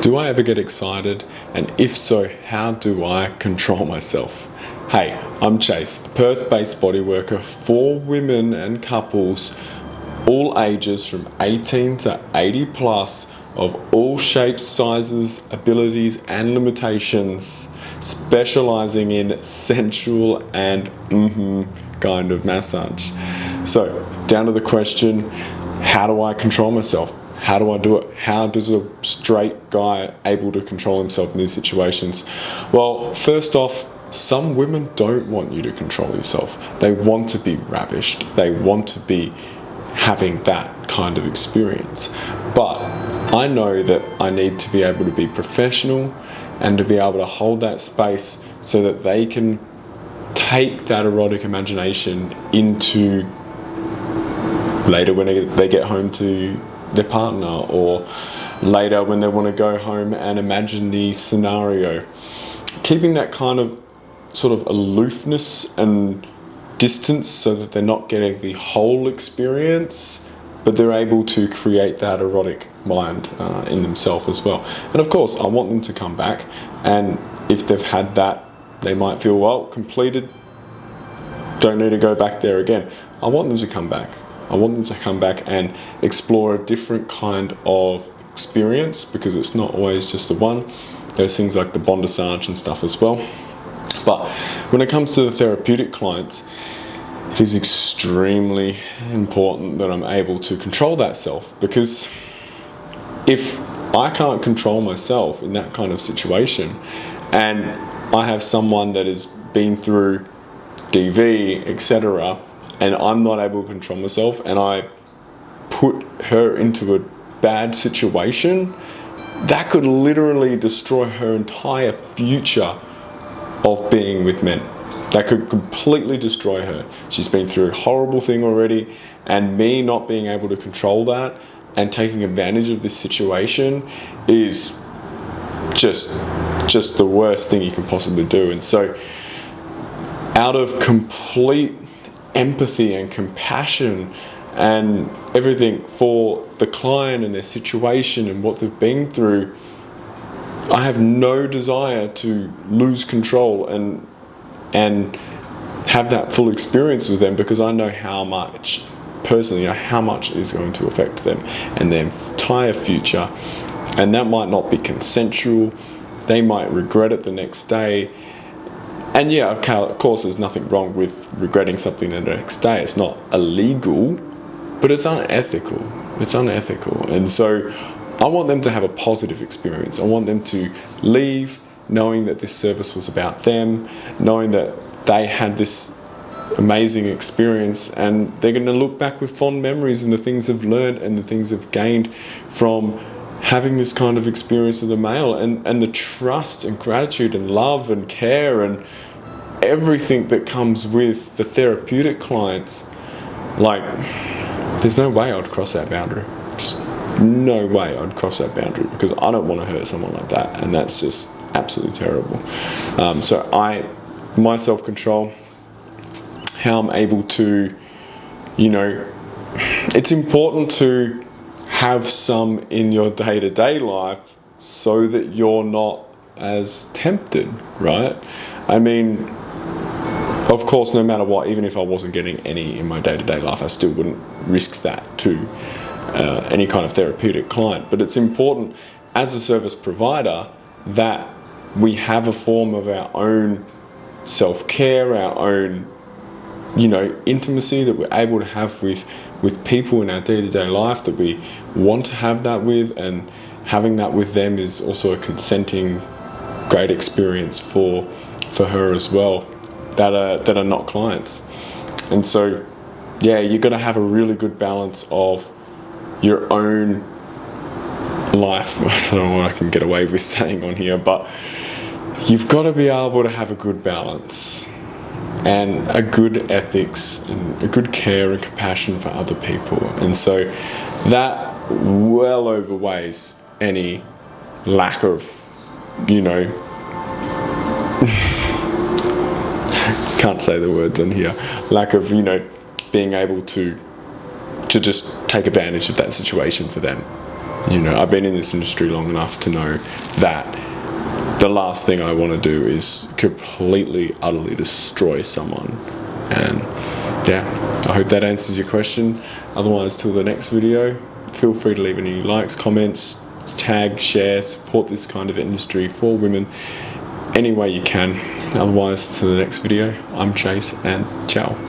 Do I ever get excited? And if so, how do I control myself? Hey, I'm Chase, a Perth-based bodyworker for women and couples, all ages from 18 to 80 plus, of all shapes, sizes, abilities and limitations, specializing in sensual and kind of massage. So, down to the question, how do I control myself? How do I do it? How does a straight guy able to control himself in these situations? Well, first off, some women don't want you to control yourself. They want to be ravished. They want to be having that kind of experience. But I know that I need to be able to be professional and to be able to hold that space so that they can take that erotic imagination into later when they get home to their partner, or later when they want to go home and imagine the scenario. Keeping that kind of sort of aloofness and distance so that they're not getting the whole experience, but they're able to create that erotic mind in themselves as well. And of course, I want them to come back, and if they've had that, they might feel, well, completed, don't need to go back there again. I want them to come back. I want them to come back and explore a different kind of experience, because it's not always just the one. There's things like the bondage and stuff as well. But when it comes to the therapeutic clients, it is extremely important that I'm able to control that self, because if I can't control myself in that kind of situation, and I have someone that has been through DV, etc., and I'm not able to control myself, and I put her into a bad situation, that could literally destroy her entire future of being with men. That could completely destroy her. She's been through a horrible thing already, and me not being able to control that and taking advantage of this situation is just the worst thing you can possibly do. And so, out of complete empathy and compassion and everything for the client and their situation and what they've been through, I have no desire to lose control and have that full experience with them, because I know how much, personally, how much is going to affect them and their entire future. And that might not be consensual. They might regret it the next day. And yeah, of course, there's nothing wrong with regretting something the next day. It's not illegal, but it's unethical. It's unethical. And so I want them to have a positive experience. I want them to leave knowing that this service was about them, knowing that they had this amazing experience, and they're going to look back with fond memories and the things they've learned and the things they've gained from having this kind of experience of the male, and the trust and gratitude and love and care and everything that comes with the therapeutic clients. Like, there's no way I'd cross that boundary. Just no way I'd cross that boundary, because I don't want to hurt someone like that, and that's just absolutely terrible. So my self-control, how I'm able to, it's important to have some in your day-to-day life so that you're not as tempted, right? I mean, of course, no matter what, even if I wasn't getting any in my day-to-day life, I still wouldn't risk that to any kind of therapeutic client. But it's important as a service provider that we have a form of our own self-care, our own, intimacy that we're able to have with people in our day-to-day life that we want to have that with, and having that with them is also a consenting, great experience for her as well, that are not clients. And so, yeah, you've got to have a really good balance of your own life. I don't know what I can get away with saying on here, but you've got to be able to have a good balance and a good ethics and a good care and compassion for other people. And so that well overweighs any lack of, can't say the words on here, lack of, being able to just take advantage of that situation for them. You know, I've been in this industry long enough to know that the last thing I want to do is completely, utterly destroy someone. And yeah, I hope that answers your question. Otherwise, till the next video, feel free to leave any likes, comments, tag, share, support this kind of industry for women any way you can. Otherwise, till the next video, I'm Chase, and ciao.